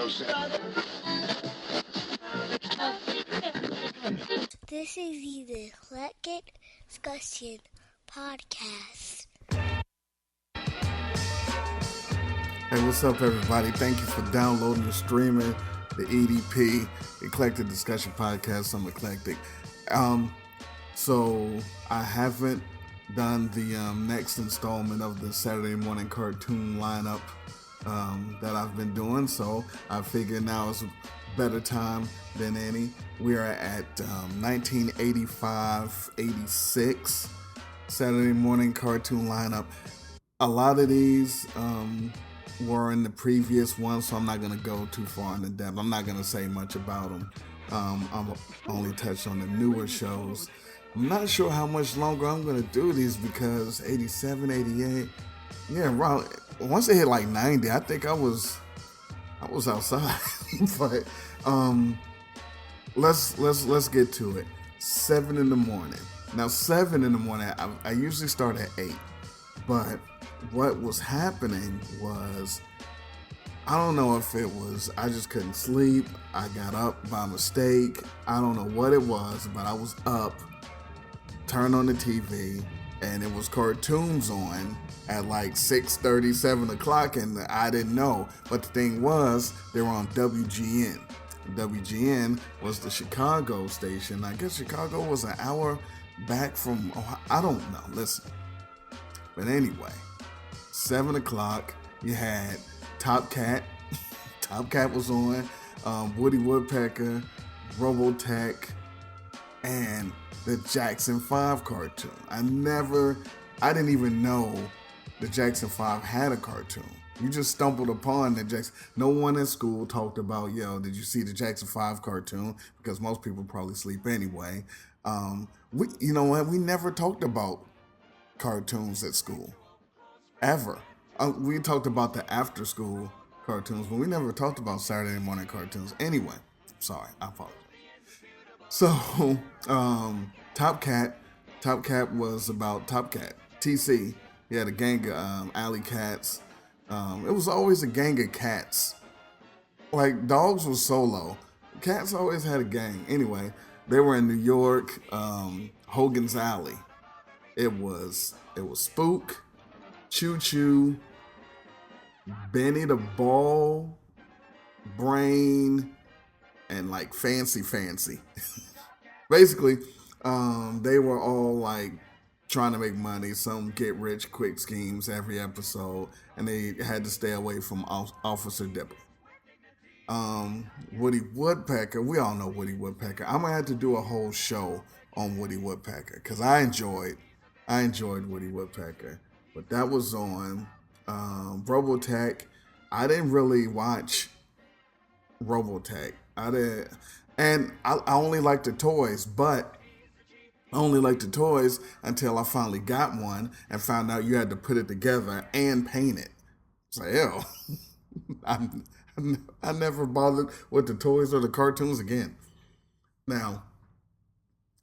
This is the Eclectic Discussion Podcast. Hey, what's up, everybody? Thank you for downloading and streaming the EDP, Eclectic Discussion Podcast. I'm Eclectic. So I haven't done the next installment of the Saturday morning cartoon lineup that I've been doing, so I figured now is a better time than any. We are at 1985-86 Saturday morning cartoon lineup. A lot of these were in the previous one, so I'm not going to go too far into depth. I'm not going to say much about them. I'm only touch on the newer shows. I'm not sure how much longer I'm going to do these because 87, 88, yeah, around, once they hit like 90, I think I was outside. But let's get to it. 7 in the morning. Now 7 in the morning, I usually start at 8, but what was happening was, I don't know if it was I just couldn't sleep, I got up by mistake, I don't know what it was, but I was up, turned on the TV, and it was cartoons on at like 6:30, 7 o'clock, and I didn't know. But the thing was, they were on WGN. WGN was the Chicago station. I guess Chicago was an hour back from Ohio. I don't know, listen. But anyway, 7 o'clock, you had Top Cat. Top Cat was on, Woody Woodpecker, Robotech, and the Jackson 5 cartoon. I didn't even know the Jackson 5 had a cartoon. You just stumbled upon the Jackson. No one in school talked about, did you see the Jackson 5 cartoon? Because most people probably sleep anyway. You know what? We never talked about cartoons at school. Ever. We talked about the after school cartoons, but we never talked about Saturday morning cartoons. Anyway, sorry, I apologize. So, Top Cat was about Top Cat. TC, he had a gang of alley cats. It was always a gang of cats. Like, dogs was solo. Cats always had a gang. Anyway, they were in New York, Hogan's Alley. It was Spook, Choo Choo, Benny the Ball, Brain, and like Fancy. Basically, they were all like trying to make money, some get rich quick schemes every episode, and they had to stay away from Officer Dipper. Woody Woodpecker, we all know Woody Woodpecker. I'm gonna have to do a whole show on Woody Woodpecker because I enjoyed Woody Woodpecker. But that was on Robotech. I didn't really watch Robotech. I only liked the toys, but I only liked the toys until I finally got one and found out you had to put it together and paint it. It's like, ew. I never bothered with the toys or the cartoons again. Now,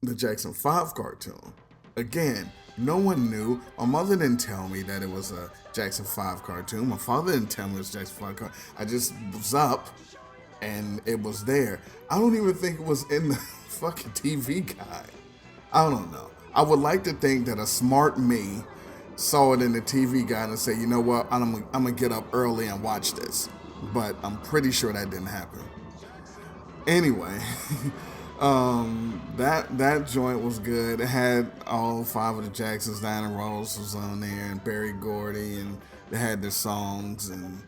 the Jackson 5 cartoon, again, no one knew. My mother didn't tell me that it was a Jackson 5 cartoon. My father didn't tell me it was a Jackson 5 cartoon. I just was up and it was there. I don't even think it was in the fucking TV guide. I don't know. I would like to think that a smart me saw it in the TV guide and say, you know what, I'm gonna get up early and watch this. But I'm pretty sure that didn't happen. Anyway, that joint was good. It had all 5 of the Jacksons. Diana Ross was on there, and Berry Gordy, and they had their songs, and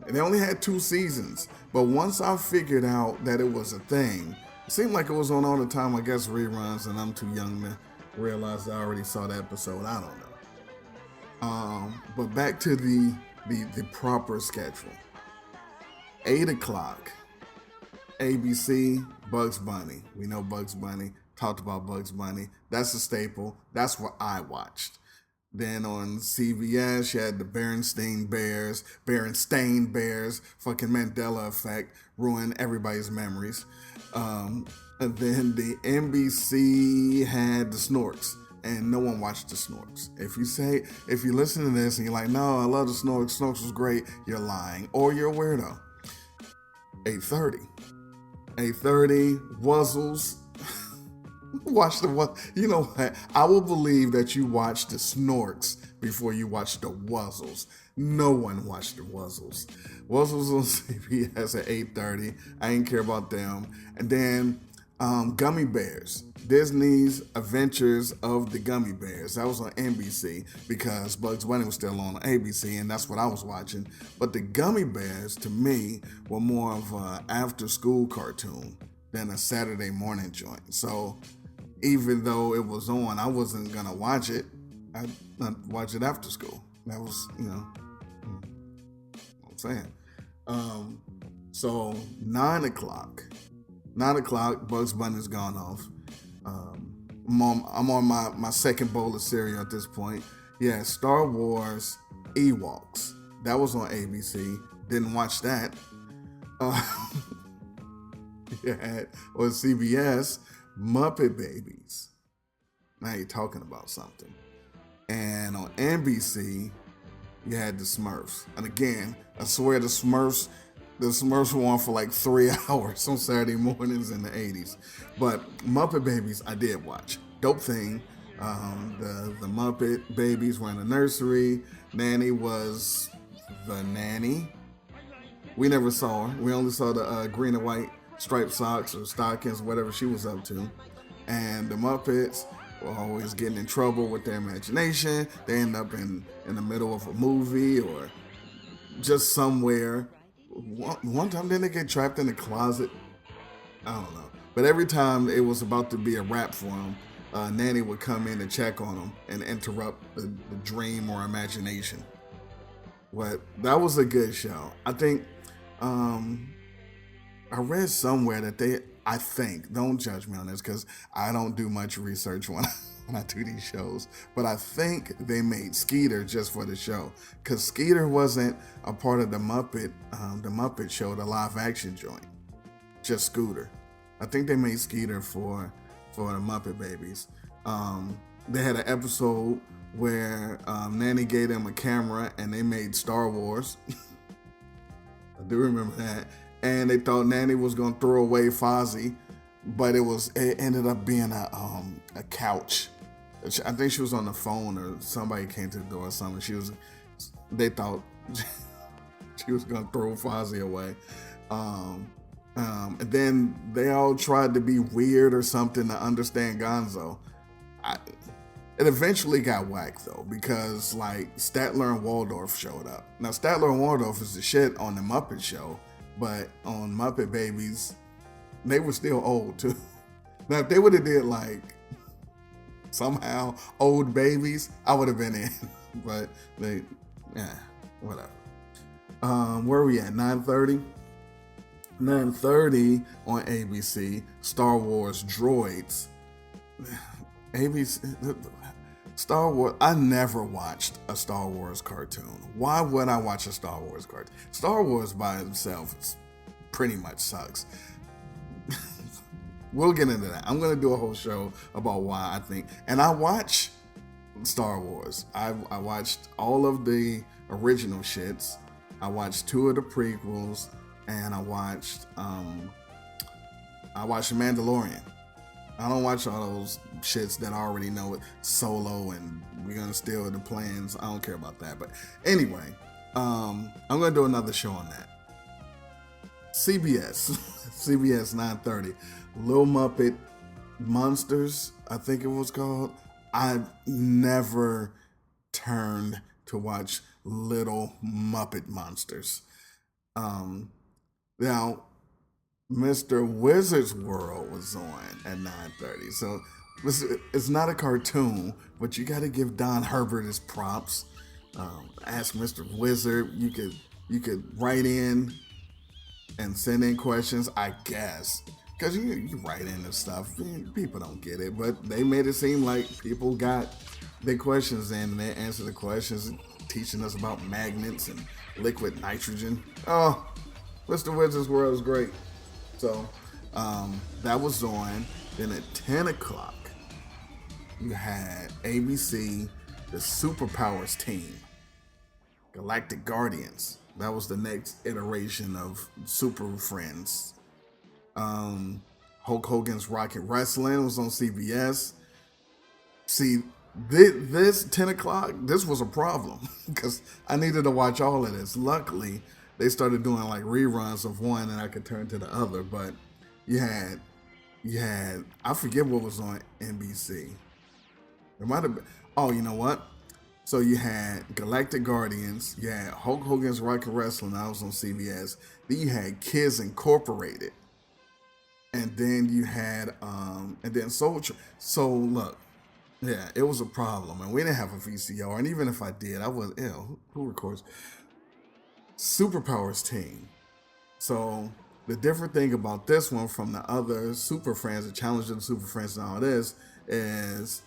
they only had 2 seasons. But once I figured out that it was a thing, it seemed like it was on all the time. I guess reruns, and I'm too young to realize I already saw the episode. I don't know. But back to the proper schedule. 8 o'clock, ABC, Bugs Bunny. We know Bugs Bunny. Talked about Bugs Bunny. That's a staple. That's what I watched. Then on CBS, you had the Berenstain Bears, fucking Mandela effect, ruin everybody's memories. And then the NBC had the Snorks, and no one watched the Snorks. If you listen to this and you're like, no, I love the Snorks, Snorks was great, you're lying, or you're a weirdo. 8:30. 8:30, Wuzzles. Watch the, you know what? I will believe that you watched the Snorks before you watched the Wuzzles. No one watched the Wuzzles. Wuzzles on CBS at 8:30. I didn't care about them. And then Gummy Bears. Disney's Adventures of the Gummy Bears. That was on NBC because Bugs Bunny was still on ABC, and that's what I was watching. But the Gummy Bears, to me, were more of an after-school cartoon than a Saturday morning joint. So even though it was on, I wasn't going to watch it. I'd watch it after school. That was, what I'm saying. So 9 o'clock. 9 o'clock, Bugs Bunny's gone off. I'm on my second bowl of cereal at this point. Yeah, Star Wars Ewoks. That was on ABC. Didn't watch that. Yeah, on CBS, Muppet Babies. Now you're talking about something. And on NBC, you had the Smurfs. And again, I swear the Smurfs were on for like 3 hours on Saturday mornings in the 80s. But Muppet Babies, I did watch. Dope thing. The Muppet Babies were in the nursery. Nanny was the nanny. We never saw her. We only saw the green and white striped socks or stockings, whatever she was up to. And the Muppets were always getting in trouble with their imagination. They end up in the middle of a movie or just somewhere. One time, didn't they get trapped in the closet? I don't know. But every time it was about to be a wrap for them, Nanny would come in and check on them and interrupt the dream or imagination. But that was a good show. I think I read somewhere that don't judge me on this because I don't do much research when I do these shows, but I think they made Skeeter just for the show because Skeeter wasn't a part of the Muppet show, the live action joint, just Scooter. I think they made Skeeter for the Muppet Babies. They had an episode where Nanny gave them a camera and they made Star Wars. I do remember that. And they thought Nanny was gonna throw away Fozzie, but it ended up being a couch. I think she was on the phone or somebody came to the door or something. They thought she was gonna throw Fozzie away. And then they all tried to be weird or something to understand Gonzo. It eventually got whacked though because like Statler and Waldorf showed up. Now Statler and Waldorf is the shit on the Muppet Show. But on Muppet Babies, they were still old too. Now, if they would have did like somehow old babies, I would have been in. But whatever. Where are we at? 9:30? 9:30 on ABC, Star Wars Droids. ABC, Star Wars, I never watched a Star Wars cartoon. Why would I watch a Star Wars cartoon? Star Wars by itself pretty much sucks. We'll get into that. I'm going to do a whole show about why I think. And I watch Star Wars. I watched all of the original shits. I watched 2 of the prequels. And I watched Mandalorian. I don't watch all those shits that I already know with Solo and we're gonna steal the plans. I don't care about that. But anyway, I'm gonna do another show on that. CBS 9:30, Little Muppet Monsters, I think it was called. I've never turned to watch Little Muppet Monsters. Now, Mr. Wizard's World was on at 9:30. So it's not a cartoon, but you got to give Don Herbert his props. Ask Mr. Wizard. You could write in and send in questions, I guess. Because you write in and stuff. People don't get it, but they made it seem like people got their questions in and they answered the questions, teaching us about magnets and liquid nitrogen. Oh, Mr. Wizard's World is great. So that was on. Then at 10 o'clock, you had ABC, the Superpowers team, Galactic Guardians. That was the next iteration of Super Friends. Um, Hulk Hogan's Rocket Wrestling was on CBS. See, this 10 o'clock, this was a problem because I needed to watch all of this. Luckily, they started doing like reruns of one, and I could turn to the other. But you had, I forget what was on NBC. It might have been. Oh, you know what? So you had Galactic Guardians. You had Hulk Hogan's Rocket Wrestling. That was on CBS. Then you had Kids Incorporated, and then you had and then Soul. So look, yeah, it was a problem, and we didn't have a VCR. And even if I did, I was ill. Who records? Superpowers team. So the different thing about this one from the other Super Friends, the Challenge of the Super Friends, and all this is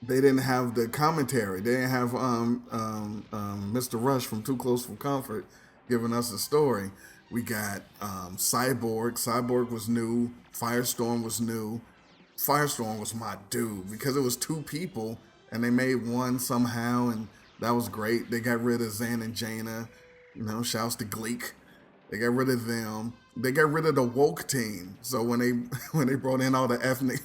they didn't have the commentary. They didn't have Mr. Rush from Too Close for Comfort giving us a story. We got Cyborg. Cyborg was new. Firestorm was new. Firestorm was my dude because it was two people and they made one somehow, and that was great. They got rid of Zan and Jaina. You know, shouts to Gleek. They got rid of them. They got rid of the woke team. So when they brought in all the ethnic,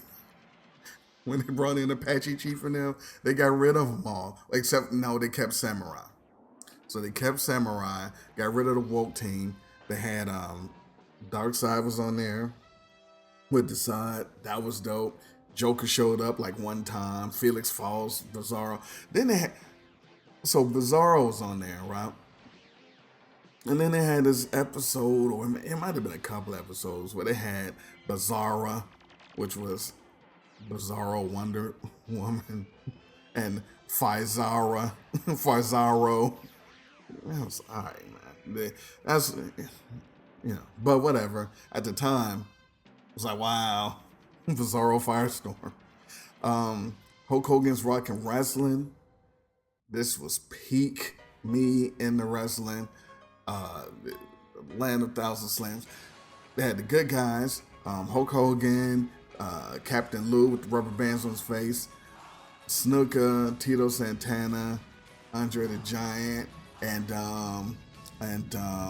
when they brought in Apache Chief and them, they got rid of them all. Except no, they kept Samurai. So they kept Samurai. Got rid of the woke team. They had Darkseid was on there with the side. That was dope. Joker showed up like one time. Felix Falls, Bizarro. Then they had Bizarro was on there, right? And then they had this episode, or it might have been a couple episodes, where they had Bizarra, which was Bizarro Wonder Woman, and Fizarro. That was alright, man. That's, but whatever. At the time, it was like, wow, Bizarro Firestorm. Hulk Hogan's Rockin' Wrestling. This was peak me in the wrestling. Land of Thousand Slams. They had the good guys, Hulk Hogan, Captain Lou with the rubber bands on his face, Snuka, Tito Santana, Andre the Giant, and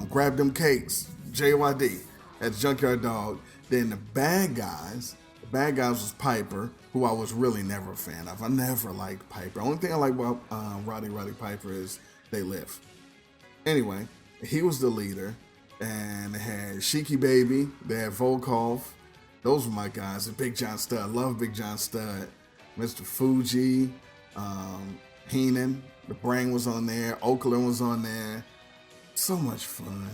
Grab Them Cakes, JYD, at Junkyard Dog. Then the bad guys was Piper, who I was really never a fan of. I never liked Piper. Only thing I like about Roddy Piper is they live. Anyway, he was the leader, and they had Sheiky Baby, they had Volkov. Those were my guys. And Big John Studd. I love Big John Studd. Mr. Fuji, Heenan, the Brain was on there. Oakland was on there. So much fun.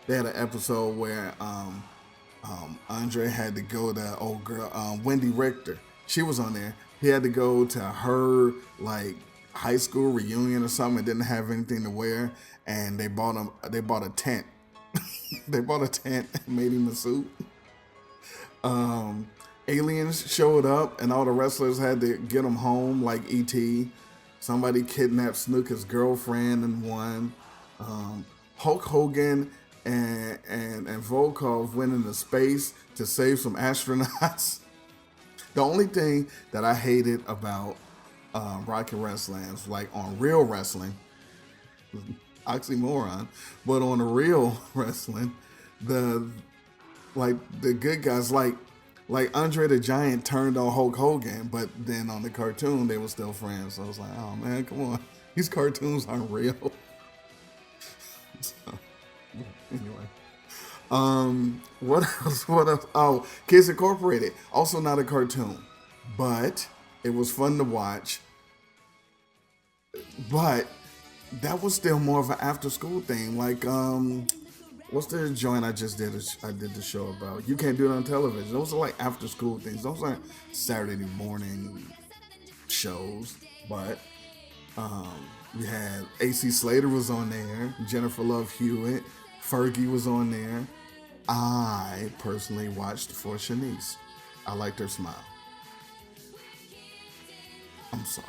They had an episode where Andre had to go to old girl, Wendy Richter. She was on there. He had to go to her like high school reunion or something and didn't have anything to wear, and they bought a tent. They bought a tent and made him a suit. Aliens showed up and all the wrestlers had to get them home like E.T. Somebody kidnapped Snooker's girlfriend and won. Hulk Hogan and Volkov went into space to save some astronauts. The only thing that I hated about Rocket Wrestling was like on real wrestling, oxymoron, but on the real wrestling, the good guys like Andre the Giant turned on Hulk Hogan, but then on the cartoon they were still friends. So I was like, oh man, come on, these cartoons aren't real. So, anyway, what else? Oh, Kids Incorporated, also not a cartoon, but it was fun to watch. But that was still more of an after school thing. Like, what's the joint I just did? I did the show about. You Can't Do It on Television. Those are like after school things. Those aren't Saturday morning shows. But we had AC Slater was on there. Jennifer Love Hewitt. Fergie was on there. I personally watched for Shanice. I liked her smile. I'm sorry.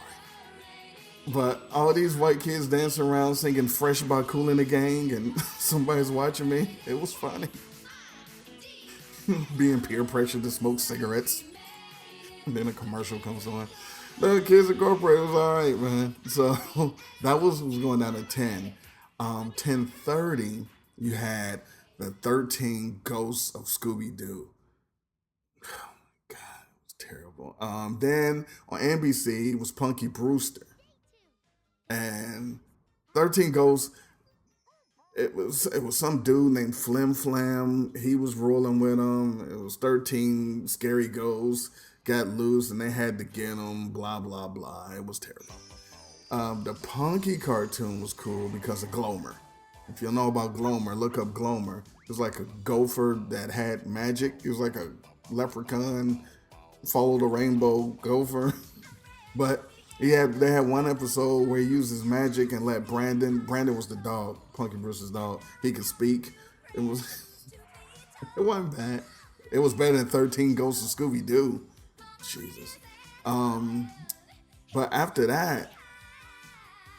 But all these white kids dancing around singing Fresh by Kool and the Gang and somebody's watching me. It was funny. Being peer pressured to smoke cigarettes. And then a commercial comes on. The Kids Incorporated was alright, man. So that was going down to 10. 10:30 you had the 13 Ghosts of Scooby-Doo. God, it was terrible. Then on NBC it was Punky Brewster. And 13 Ghosts, it was some dude named Flim Flam. He was rolling with them. It was 13 scary ghosts got loose and they had to get them. Blah blah blah. It was terrible. The Punky cartoon was cool because of Glomer. If you know about Glomer, look up Glomer. It was like a gopher that had magic. It was like a leprechaun, follow the rainbow gopher. But they had one episode where he used his magic and let Brandon was the dog, Punky Brewster's dog. He could speak. It it wasn't bad. It was better than 13 Ghosts of Scooby-Doo. Jesus. But after that,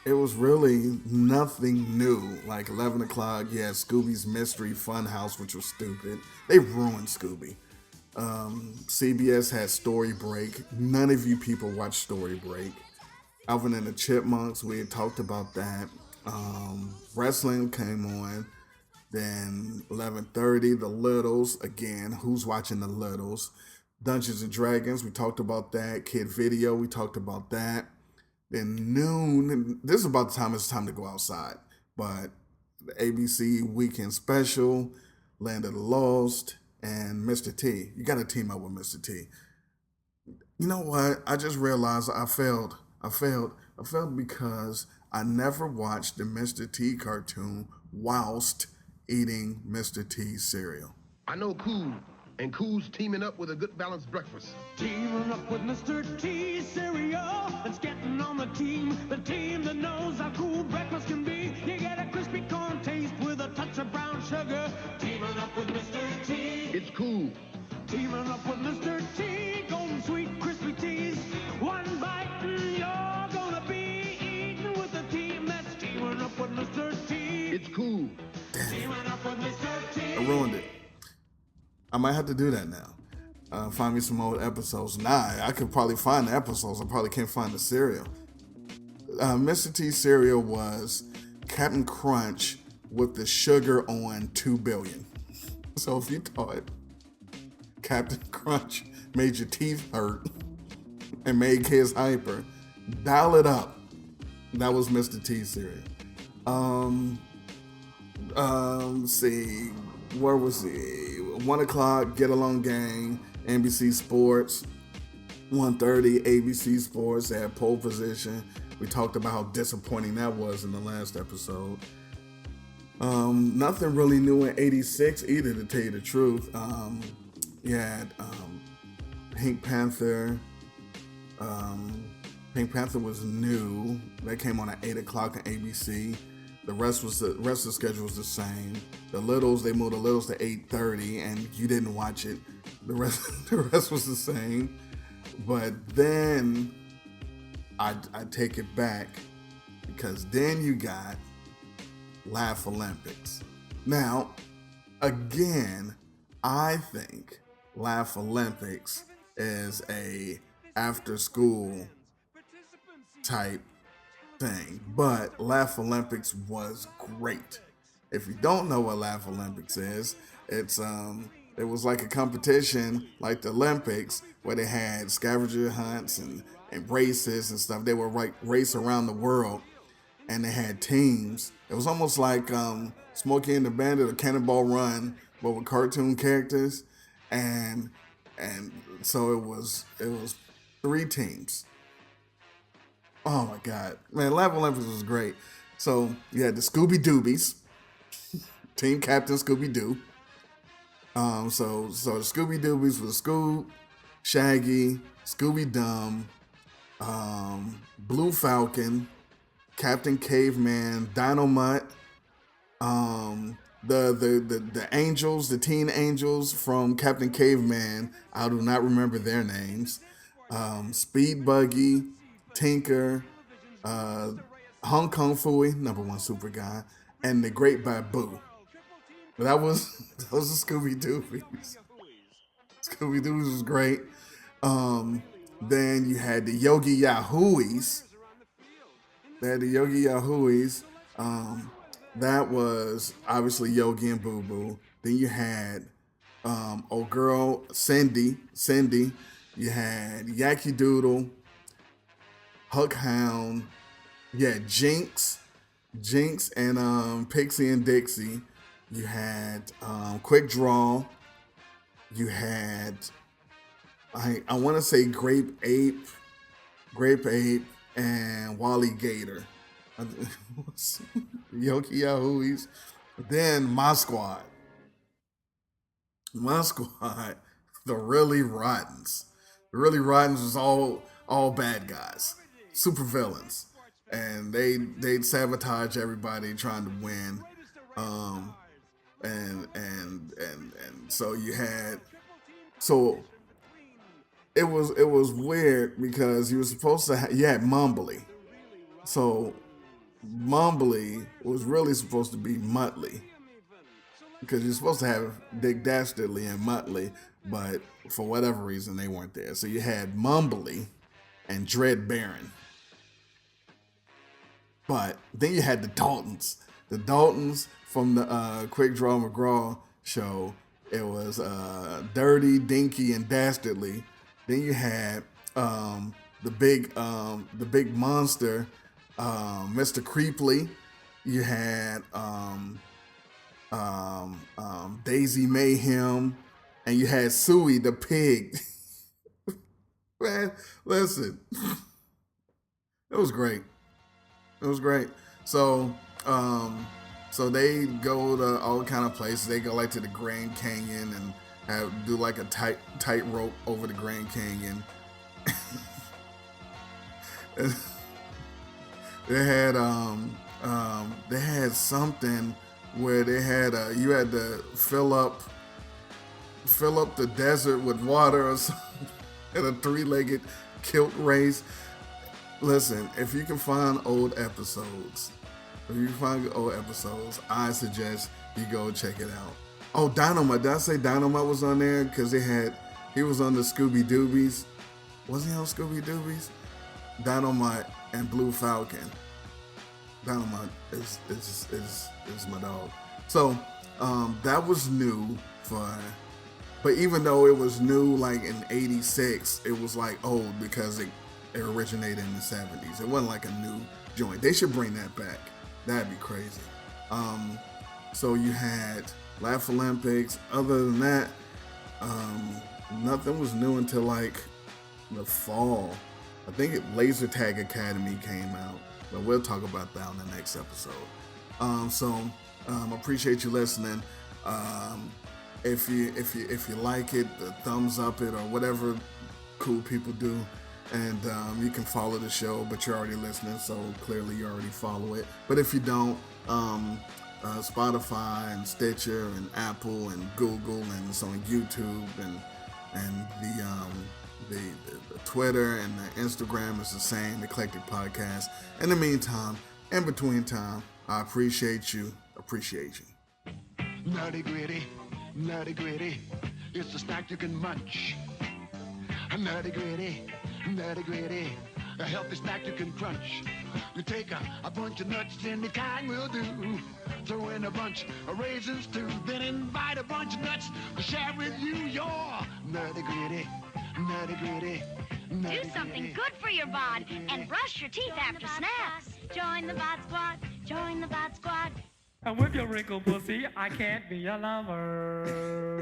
it was really nothing new. Like 11 o'clock, you had Scooby's Mystery Funhouse, which was stupid. They ruined Scooby. CBS had Story Break. None of you people watch Story Break. Alvin and the Chipmunks, we had talked about that. Wrestling came on. Then 11:30, The Littles. Again, who's watching The Littles? Dungeons and Dragons, we talked about that. Kid Video, we talked about that. Then noon, this is about the time it's time to go outside. But the ABC Weekend Special, Land of the Lost, and Mr. T. You got to team up with Mr. T. You know what? I just realized I failed. I failed because I never watched the Mr. T cartoon whilst eating Mr. T's cereal. I know Cool, and Cool's teaming up with a good balanced breakfast. Teaming up with Mr. T cereal. It's getting on the team that knows how cool breakfast can be. You get a crispy corn taste with a touch of brown sugar. Teaming up with Mr. T. It's Cool. Teaming up with Mr. T. Golden sweet crispy teas. One bite and you're gonna be eating with a team that's teaming up with Mr. T. It's Cool. Teaming up with Mr. T. I ruined it. I might have to do that now. Find me some old episodes. I could probably find the episodes. I probably can't find the cereal. Mr. T cereal was Captain Crunch with the sugar on 2 billion. So if you thought Captain Crunch made your teeth hurt and made kids hyper, dial it up. That was Mr. T cereal. Let's see, where was he? 1 o'clock, Get Along Gang, NBC Sports. 1:30, ABC Sports. They had pole position. We talked about how disappointing that was in the last episode. Nothing really new in 86 either, to tell you the truth. You had Pink Panther. Pink Panther was new. That came on at 8 o'clock on ABC. The rest of the schedule was the same. The Littles, they moved the Littles to 8:30, and you didn't watch it. The rest was the same. But then I take it back, because then you got Laff-A-Lympics. Now, again, I think Laff-A-Lympics is a after-school type thing, but Laff-A-Lympics was great. If you don't know what Laff-A-Lympics is, it was like a competition like the Olympics, where they had scavenger hunts and races and stuff. They would race around the world, and they had teams. It was almost like Smokey and the Bandit or Cannonball Run, but with cartoon characters, and so it was 3 teams. Oh my God, man, Laff-A-Lympics was great. So you had the Scooby-Doobies, Team Captain Scooby-Doo. So the Scooby-Doobies was Scoob, Shaggy, Scooby-Dum, Blue Falcon, Captain Caveman, Dynamite, the Angels, the Teen Angels from Captain Caveman. I do not remember their names. Speed Buggy, Tinker, Hong Kong Phooey, #1 super guy, and the Great Babu. That was the Scooby-Doobies. Scooby-Doobies was great. Then you had the Yogi Yahooies. That was obviously Yogi and Boo Boo. Then you had old girl Cindy. You had Yankee Doodle, Huckhound. You had Jinx and Pixie and Dixie. You had Quick Draw. You had I want to say Grape Ape, and Wally Gator. Yoki Yahooies. Then my squad, the Really Rottens. The Really Rottens was all bad guys, super villains, and they'd sabotage everybody trying to win. And so you had so it was weird because you were supposed to you had Mumbly. So Mumbly was really supposed to be Muttley because you're supposed to have Dick Dastardly and Muttley, but for whatever reason they weren't there. So you had Mumbly and Dread Baron. But then you had the Daltons. The Daltons from the Quick Draw McGraw show. It was Dirty, Dinky, and Dastardly. Then you had the big monster, Mr. Creeply. You had Daisy Mayhem, and you had Suey the pig. Man, listen, it was great. It was great. So they go to all kind of places. They go like to the Grand Canyon and do like a tight rope over the Grand Canyon. They had something where they had you had to fill up the desert with water or something in a 3-legged kilt race. Listen, if you can find old episodes, I suggest you go check it out. Oh, Dynamite. Did I say Dynamite was on there? Because he was on the Scooby-Doobies. Was he on Scooby-Doobies? Dynamite and Blue Falcon. Dynamite is my dog. So that was new but even though it was new like in 86, it was like old because it originated in the 70s. It wasn't like a new joint. They should bring that back. That'd be crazy. So you had Laff-A-Lympics. Other than that, nothing was new until like the fall. I think Laser Tag Academy came out, but we'll talk about that on the next episode. Appreciate you listening. If you like it, thumbs up it or whatever cool people do. And you can follow the show, but you're already listening, so clearly you already follow it. But if you don't, Spotify and Stitcher and Apple and Google, and it's on YouTube and the Twitter and the Instagram is the same, Eclectic Podcast. In the meantime, in between time, I appreciate you. Nutty gritty, it's a snack you can munch. Nutty gritty, a healthy snack you can crunch. You take a bunch of nuts, any kind will do. Throw in a bunch of raisins too, then invite a bunch of nuts to share with you your nutty gritty. Do something good for your bod and brush your teeth after snacks. Join the bod squad. And with your wrinkled pussy, I can't be a lover.